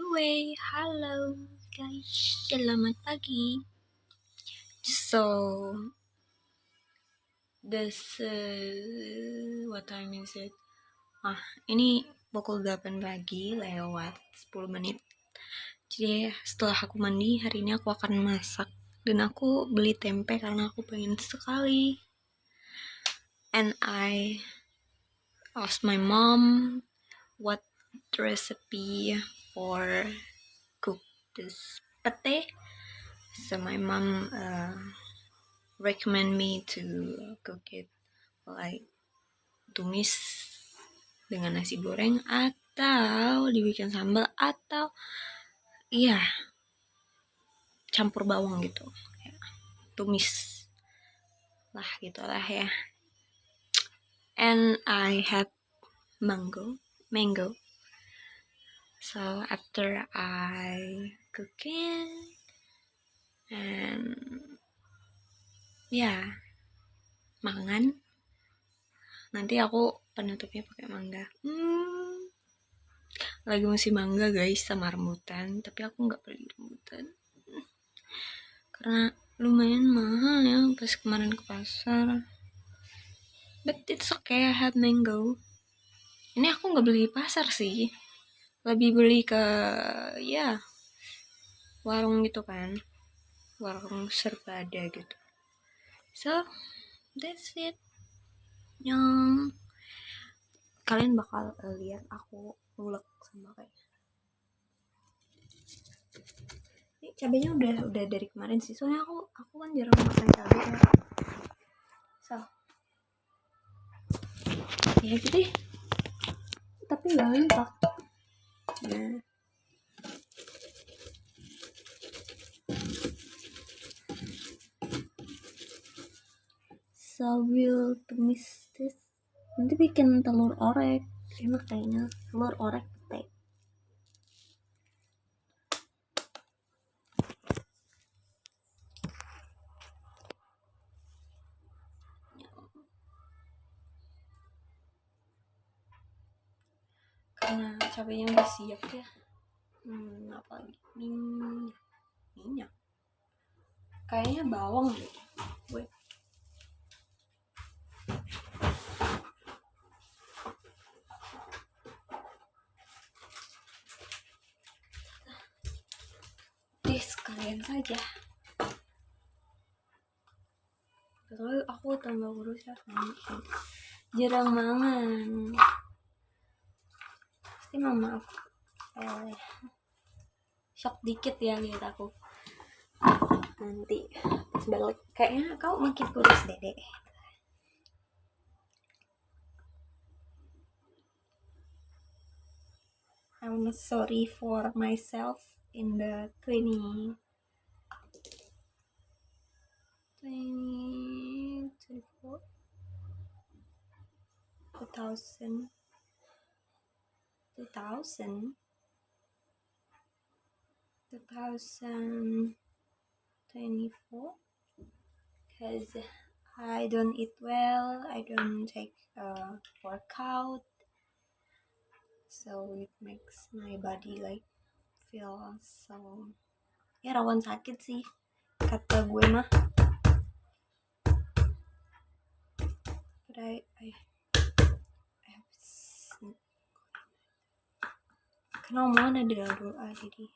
Anyway, halo guys, selamat pagi. So, what time is it? Ini pukul 8 pagi lewat 10 menit. Jadi setelah aku mandi, hari ini aku akan masak. Dan aku beli tempe karena aku pengen sekali. And I asked my mom what recipe for cook this pate. So my mom recommend me to cook it like tumis dengan nasi goreng atau dibikin sambal atau campur bawang gitu, tumis lah gitulah ya. And I had mango. So after I cooking and makan, nanti aku penutupnya pakai mangga. Lagi musim mangga guys, sama rambutan, tapi aku nggak beli rambutan karena lumayan mahal ya pas kemarin ke pasar. But it's okay, I have mango. Ini aku nggak beli di pasar sih, lebih beli ke warung gitu kan, warung serbada gitu. So that's it. Yang kalian bakal lihat aku ngulek sama kayak ini. Cabenya udah dari kemarin sih, soalnya aku kan jarang makan cabai ya. So ya gitu deh, tapi nggak mentok. So we'll tumis this, nanti bikin telur orek, enak kayaknya telur orek pete. Karena cabenya udah siap ya. Apalagi minyak kayaknya bawang deh. Wait. Sekalian saja. Soalnya aku tambah kurus ya kan, jarang mangan. Pasti mama aku shock dikit ya lihat aku. Nanti pas balik kayaknya kau makin kurus dede. I'm sorry for myself in the 2024 because I don't eat well, I don't take workout, so it makes my body like feel so rawan sakit sih kata gue mah. But I have karena omongan adalah doa, jadi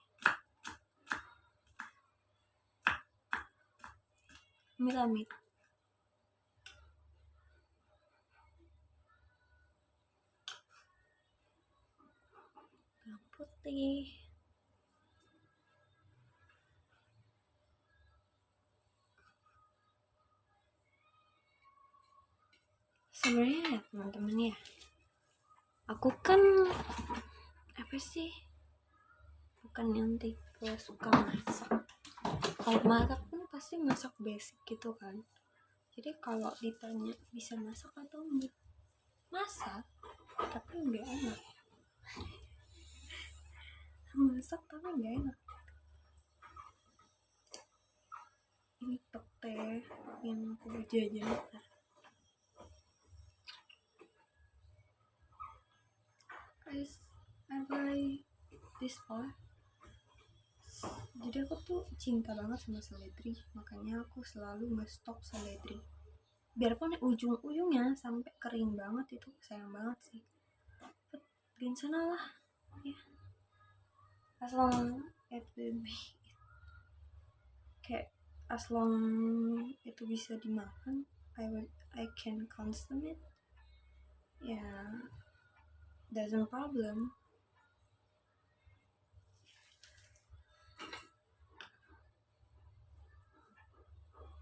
amit-amit. Putih sebenarnya teman-teman ya, aku kan bukan yang tipe suka masak. Kalau masak pun pasti masak basic gitu kan. Jadi kalau ditanya bisa masak atau enggak, masak tapi enggak enak. Masak tapi enggak enak. Ini pete yang aku jajan. Guys, I buy this one Jadi aku tuh cinta banget sama seledri, makanya aku selalu ngestok seledri. Biarpun ujung-ujungnya sampai kering banget, itu sayang banget sih. Gak sana lah, ya. As long it will be, kayak as long itu bisa dimakan, I can consume it. Ya, doesn't problem.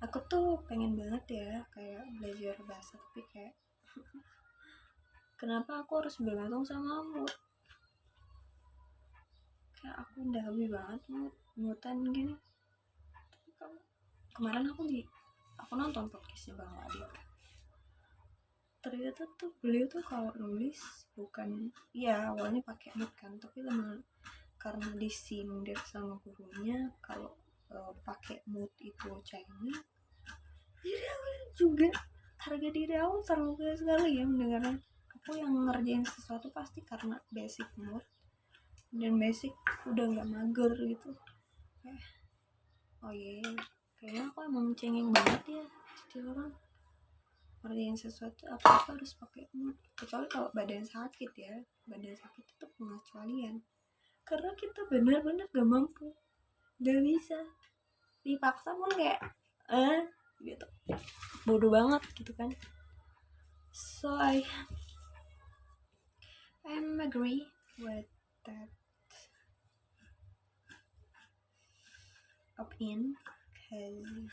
Aku tuh pengen banget ya kayak belajar bahasa, tapi kayak kenapa aku harus bergantung sama mood? Kayak aku udah hobi banget mutan gini. Kemarin aku nonton podcastnya Bang Adit. Ternyata tuh beliau tuh kalau nulis bukan, ya awalnya pakai mood kan, tapi lama karena disindir sama gurunya kalau pakai mood itu Chinese, jadi aku juga harga diri aku terluka sekali ya mendengarnya. Aku yang ngerjain sesuatu pasti karena basic mood, dan basic udah nggak mager gitu. Oh iya, kayaknya aku emang cengeng banget ya jadi orang ngerjain sesuatu apa harus pakai mood, kecuali kalau badan sakit ya. Badan sakit itu pengecualian, karena kita benar-benar gak mampu, gak bisa, dipaksa pun kayak gitu, bodoh banget gitu kan. So I'm agree with that opinion, cause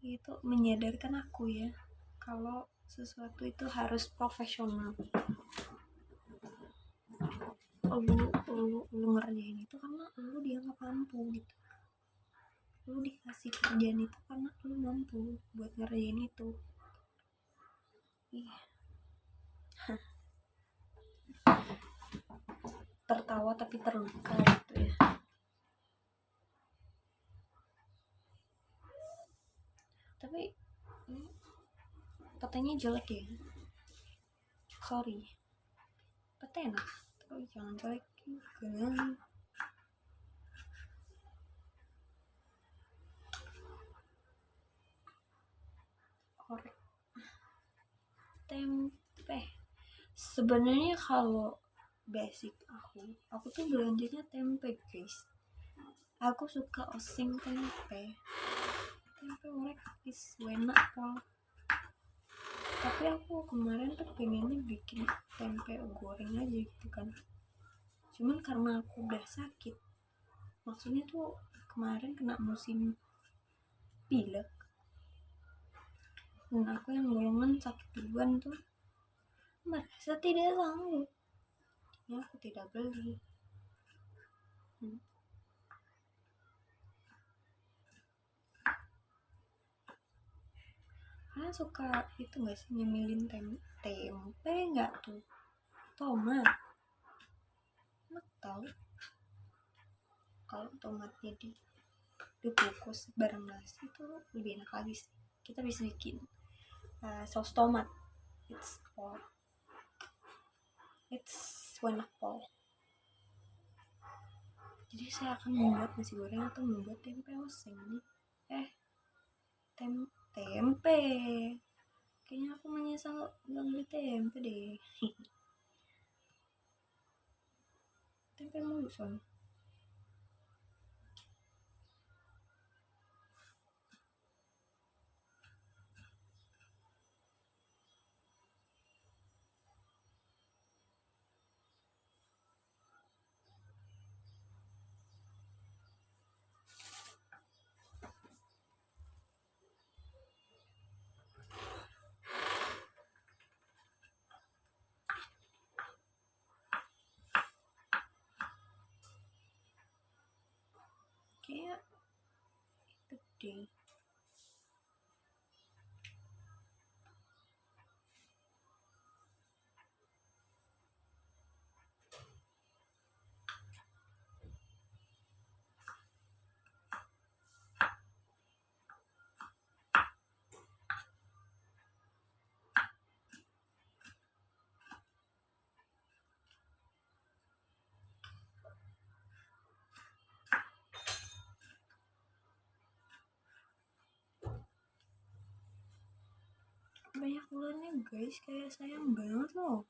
itu menyadarkan aku ya kalau sesuatu itu harus profesional. Lu ngerjain itu karena lu dianggap mampu gitu. Lu dikasih kerjaan itu karena lu mampu buat ngerjain itu. Tertawa tapi terluka gitu ya. Tapi katanya jelek ya, sorry, tapi enak, tapi jangan jelek juga. Korek tempe, sebenarnya kalau basic aku tuh belanjanya tempe guys. Aku suka oseng tempe orek is enak pol. Tapi aku kemarin tuh pengennya bikin tempe goreng aja gitu kan, cuman karena aku udah sakit, maksudnya tuh kemarin kena musim pilek, dan aku yang golongan sakit duluan tuh merasa tidak sanggup, ya aku tidak beli. Kalian suka itu gak sih nyemilin tempe gak tuh, tomat, enak tau kalau tomatnya dikukus bareng nasi itu lebih enak lagi sih. Kita bisa bikin saus tomat, it's wonderful. Jadi saya akan membuat nasi goreng atau membuat tempe oseng nih. Tempe kayaknya aku menyesal nggak beli tempe deh. Tempe mulu soalnya. Kayak itu deh. banyak bulannya guys, kayak sayang banget loh.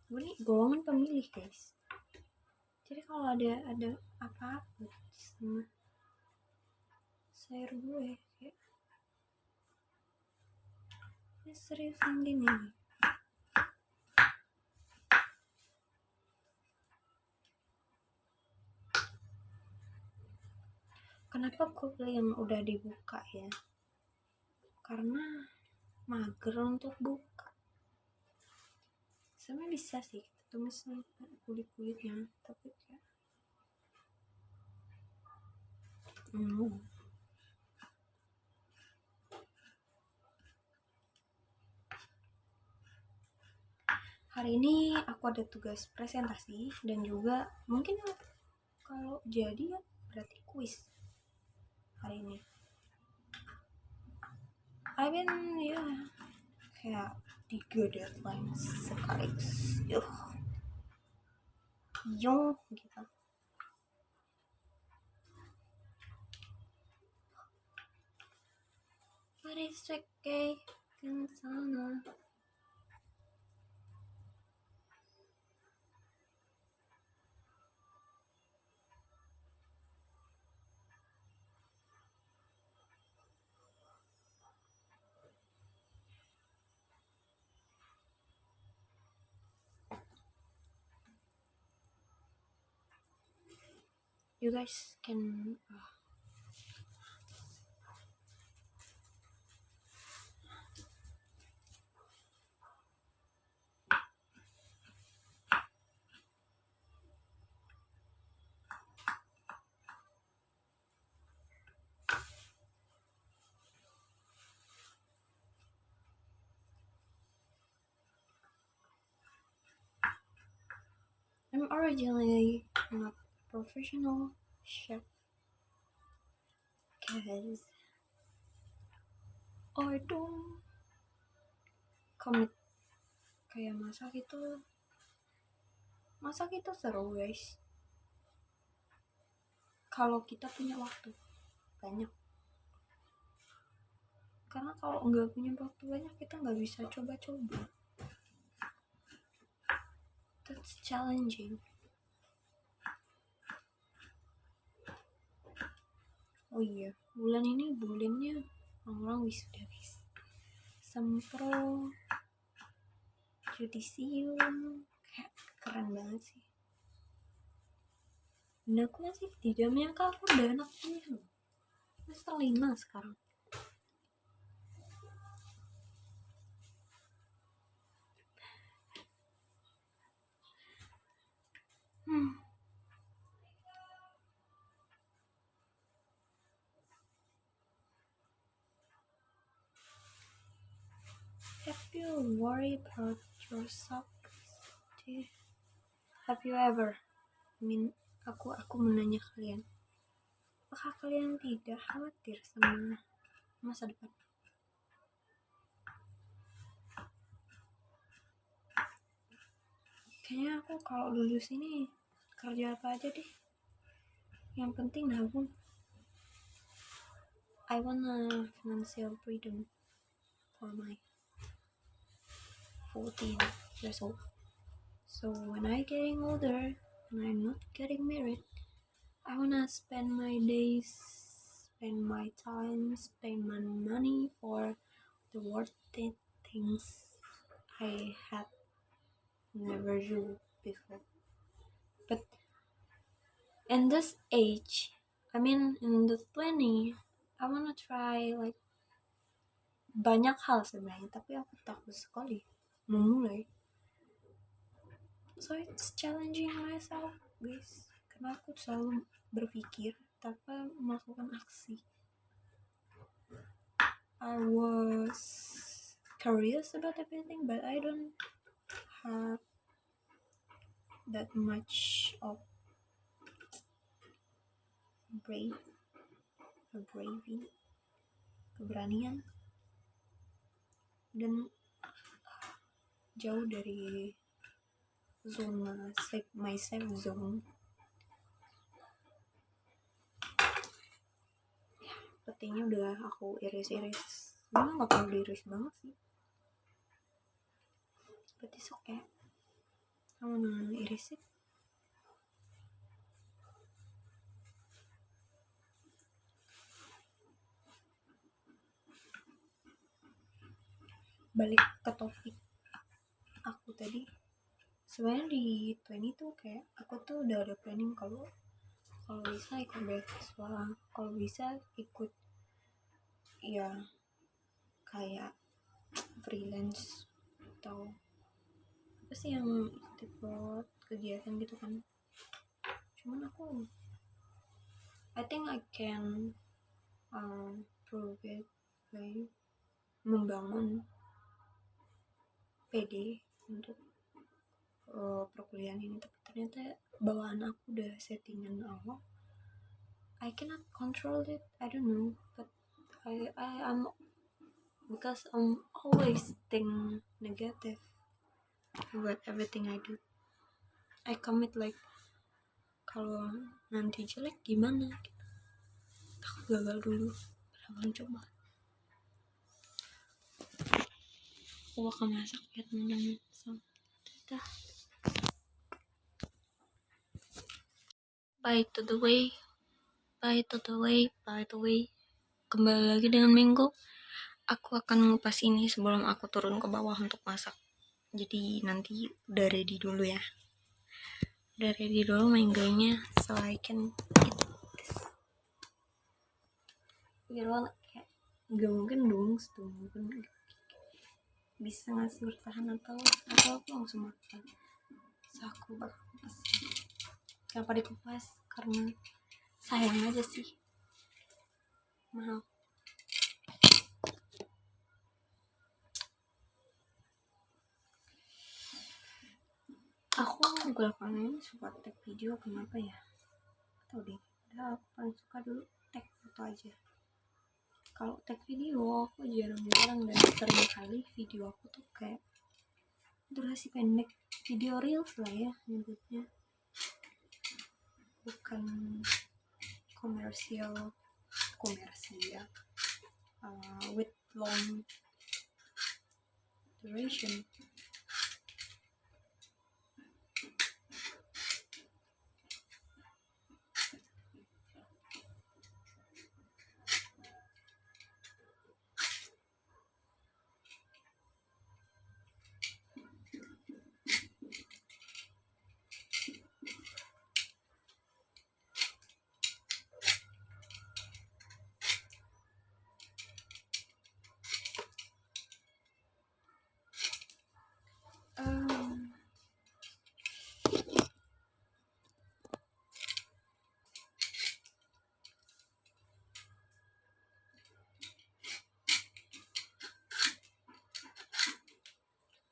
gue nih golongan pemilih guys, jadi kalau ada apa-apa sama sayur gue kayak seriusan gini. Kenapa gue yang udah dibuka ya, karena mager untuk buka. Sebenarnya bisa sih kita tumis kulit-kulitnya, tapi kayak hari ini aku ada tugas presentasi dan juga mungkin kalau jadi ya berarti kuis hari ini. Ya kayak 3 deadline sekaligus gitu. Pariseke ke sana. You guys can I'm originally not a professional chef because I don't commit. Kayak masak itu seru guys kalau kita punya waktu banyak, karena kalau nggak punya waktu banyak kita nggak bisa coba-coba. That's challenging. Oh iya, bulan ini bulannya orang-orang wisuda guys. Sempro, judisium, kayak keren banget sih. Dan aku masih tidak menyangka aku udah anak kuliah loh. Semester 5 sekarang. Have you worried about yourself? Have you ever? Aku menanya kalian, apakah kalian tidak khawatir sama masa depan? Kayaknya aku kalau lulus ini kerja apa aja deh, yang penting nabung. I wanna financial freedom for my 14 years old. So when I getting older and I'm not getting married, I wanna spend my days, spend my time, spend my money for the worth it things I had never do before. But in this age, in the 20, I wanna try like banyak hal sebenarnya, tapi aku takut sekali memulai. So it's challenging myself guys, karena aku selalu berpikir tanpa melakukan aksi. I was curious about everything, but I don't have that much of keberanian, dan jauh dari zona my safe zone. Petinya udah aku iris-iris, memang nggak perlu diiris banget sih, peti sok ya kamu irisin. Balik ke topik aku tadi, sebenarnya di 20 tuh kayak aku tuh udah ada planning kalau bisa ikut beasiswa, kalau bisa ikut ya kayak freelance atau apa sih yang tipe kegiatan gitu kan. Cuman aku I think I can prove it by membangun PD untuk perkuliahan ini, tapi ternyata bawaan aku udah settingan awal. I cannot control it, I don't know, but I'm because I'm always think negative about everything I do. I commit like kalau nanti jelek gimana gitu. Takut gagal dulu, padahal coba. Aku bakal masak biar temen-temen sama. Dadah. By the way, kembali lagi dengan Minggu. Aku akan ngupas ini sebelum aku turun ke bawah untuk masak. Jadi nanti udah ready dulu ya. Udah ready dulu mangonya, so I can eat this. Biar kayak gak mungkin dong, mungkin bisa ngasih bertahan atau aku langsung makan. So aku bakal kupas. Kenapa dikupas? Karena sayang aja sih. Maaf. Aku belakangan suka tag video, kenapa ya? Tahu deh. Udah paling suka dulu tag foto aja. Kalau tag video aku jarang-jarang dan sering kali video aku tuh kayak durasi pendek, video reels lah ya nyebutnya, bukan komersial with long duration.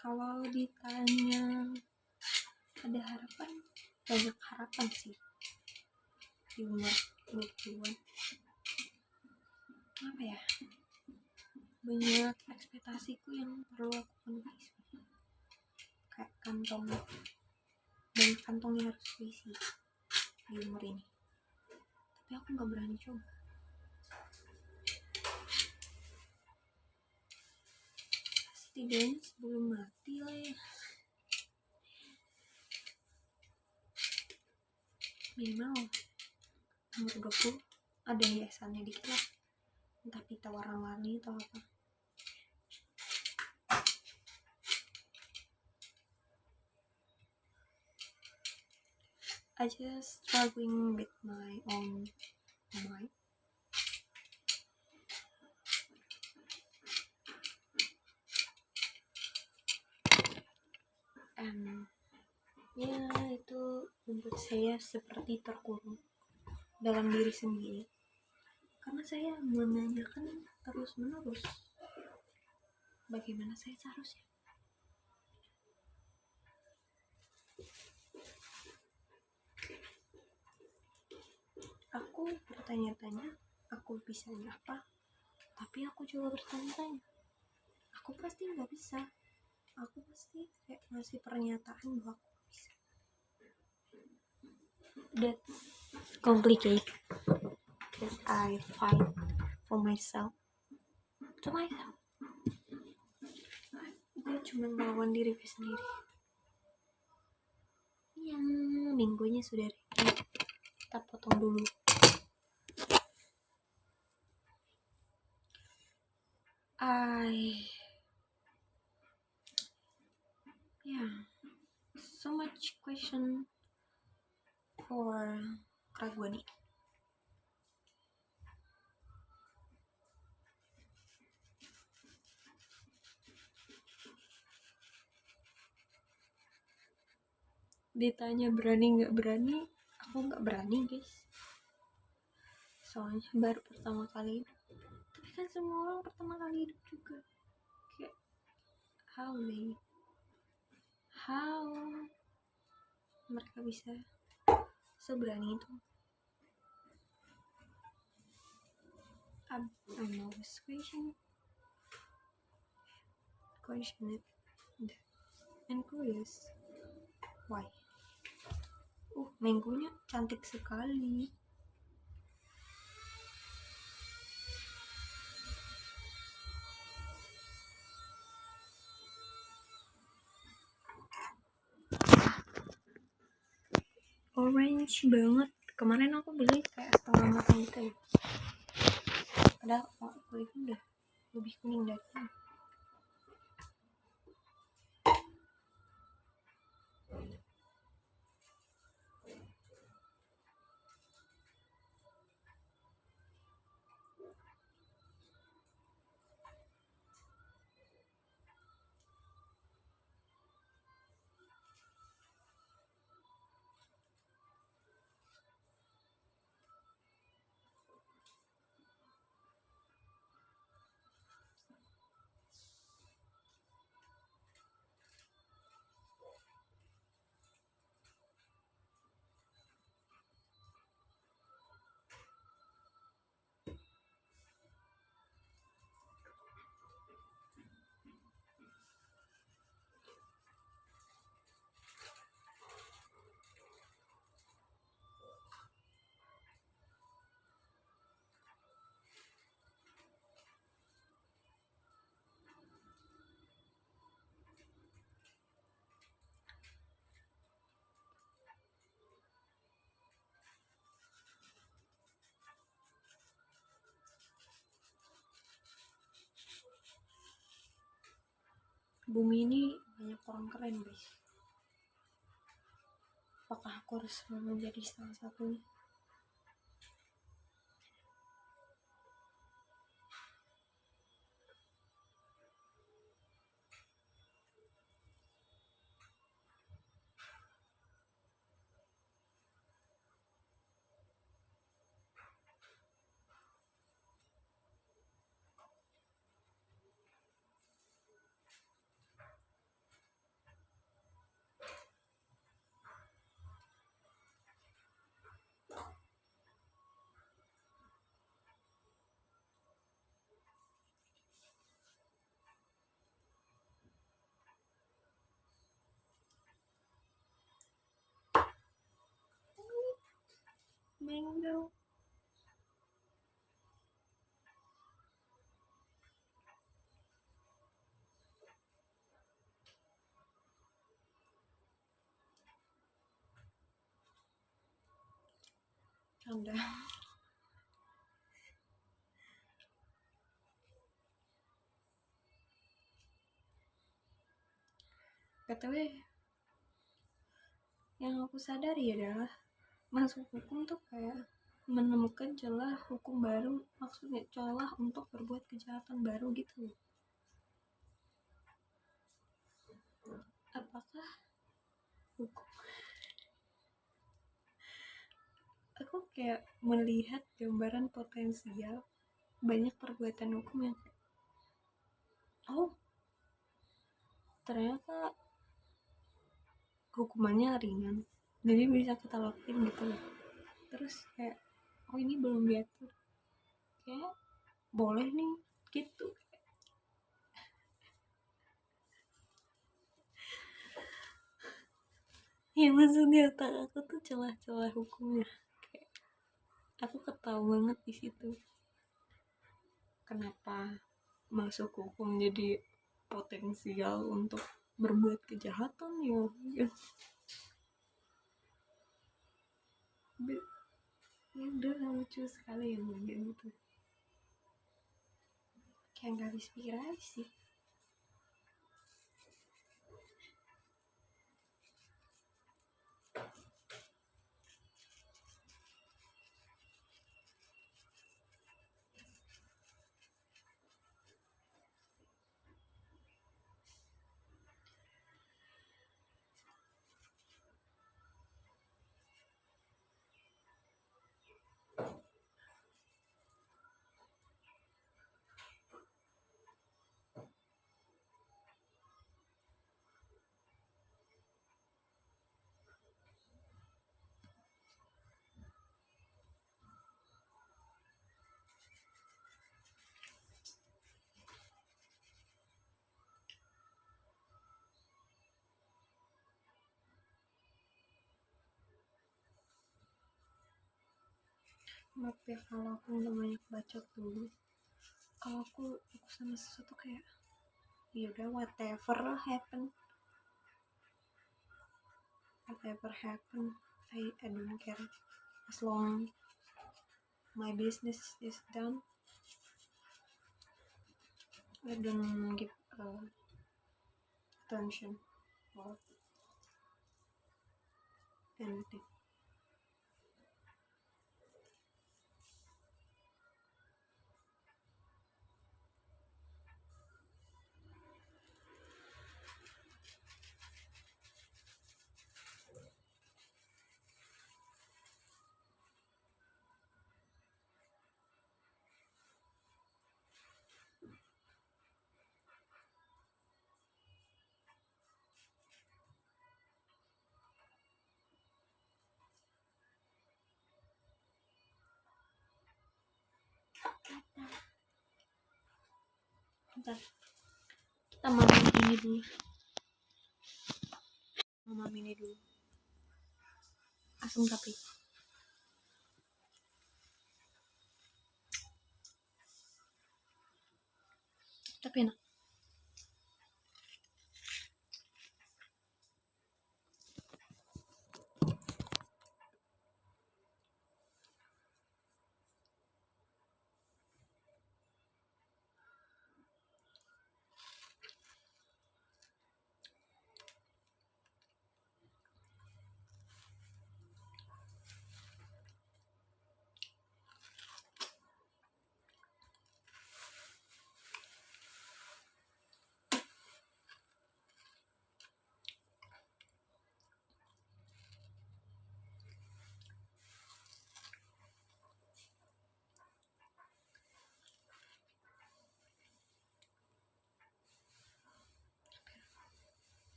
Kalau ditanya ada harapan, banyak harapan sih di umur 20-an. Apa ya, banyak ekspektasiku yang perlu aku penuhi, kayak banyak kantongnya harus diisi di umur ini, tapi aku gak berani coba. Setidaknya sebelum mati lah ya, minimal umur 20 ada hiasannya dikit lah, entah pita warna-warni atau apa. I just struggling with my own mind. And ya itu membuat saya seperti terkurung dalam diri sendiri, karena saya menanyakan terus menerus bagaimana saya seharusnya. Aku bertanya-tanya aku bisanya apa, tapi aku juga bertanya-tanya aku pasti nggak bisa, aku pasti kayak ngasih pernyataan bahwa aku bisa. That's complicated that I fight for myself to myself. Gue cuma melawan diriku sendiri. Yang minggunya sudah ready. Kita potong dulu. So much question for keraguan ini. Ditanya berani nggak berani, aku nggak berani guys. Soalnya baru pertama kali hidup. Tapi kan semua orang pertama kali hidup juga. Kayak how mereka bisa seberani itu. I'm always question it and curious why. Minggunya cantik sekali. Orange banget. Kemarin aku beli kayak setengah matang gitu ya. Padahal aku itu udah lebih kuning dari ini. Bumi ini banyak orang keren guys. Apakah aku harus menjadi salah satunya? Mango. Canda. BTW, yang aku sadari adalah masuk hukum tuh kayak menemukan celah hukum baru, maksudnya celah untuk berbuat kejahatan baru gitu. Apakah hukum? Aku kayak melihat gambaran potensial banyak perbuatan hukum yang ternyata hukumannya ringan, jadi bisa kita lakuin gitu. Terus kayak ini belum diatur, kayak boleh nih gitu. Ya maksudnya otak aku tuh celah-celah hukumnya, kayak aku ketahui banget di situ kenapa masuk hukum jadi potensial untuk berbuat kejahatan ya. Ya udah lucu sekali yang bagian itu, kayak nggak habis pikir aja sih. Maaf ya kalau aku nggak banyak bacot dulu. Kalau aku sama sesuatu kayak ya udah whatever happen, I don't care as long my business is done. I don't give attention or anything. Bentar, kita mama ini dulu asam tapi enak.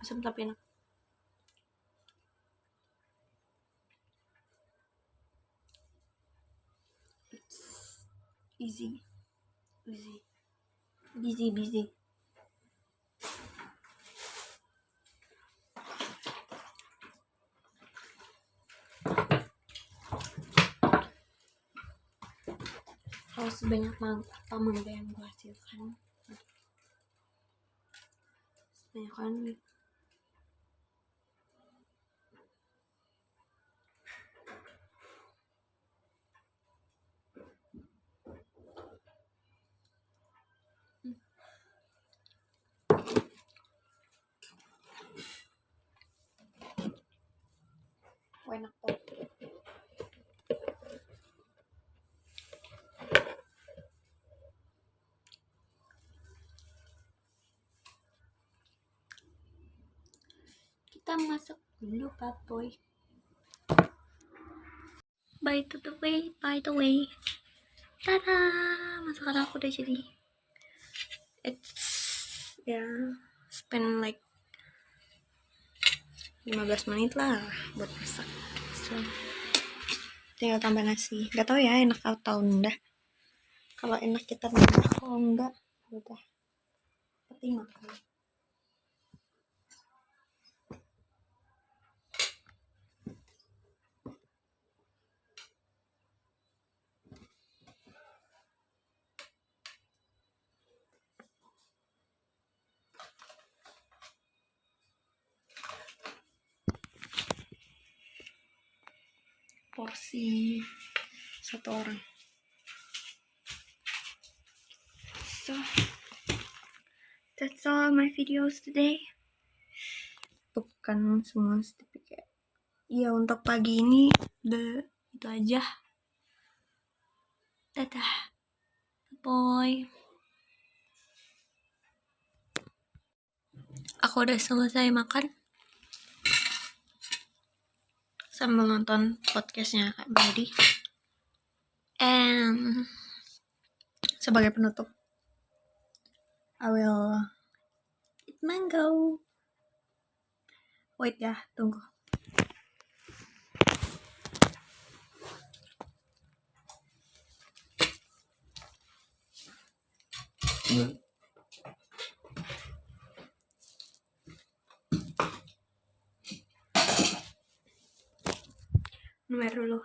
Asam tapi enak. Easy. Busy. Kalau sebanyak apa mangga yang gue hasilkan, sebanyak kan enak kok. kita masak dulu papoy. By the way, tada, masakan aku udah jadi. It's spend like 15 menit lah buat masak. So, tinggal tambah nasi. Gak tau ya enak atau enggak. Kalau enak kita tambah, kalau enggak udah peti makan. Porsi satu orang. So that's all my videos today. Bukan semua, tapi kayak ya untuk pagi ini itu aja. Dadah, boy. Aku udah selesai makan sambil nonton podcastnya Kak Brady. And sebagai penutup, I will eat mango. Wait ya, tunggu. Nomor dulu.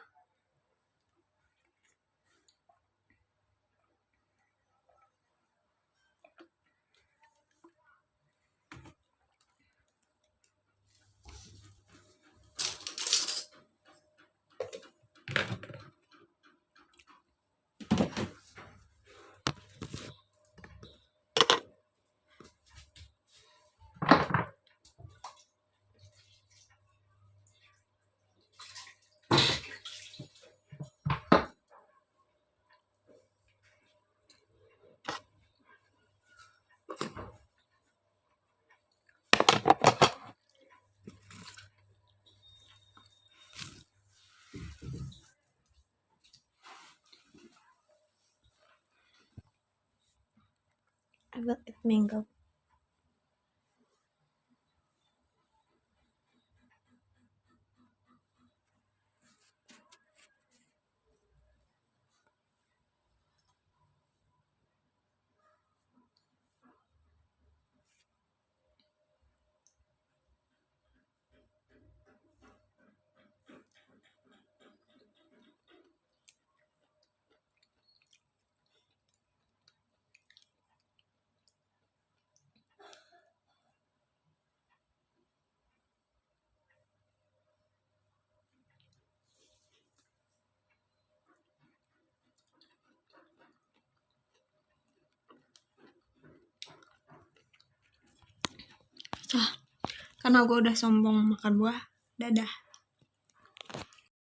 I will eat mango. So, karena gue udah sombong makan buah, dadah.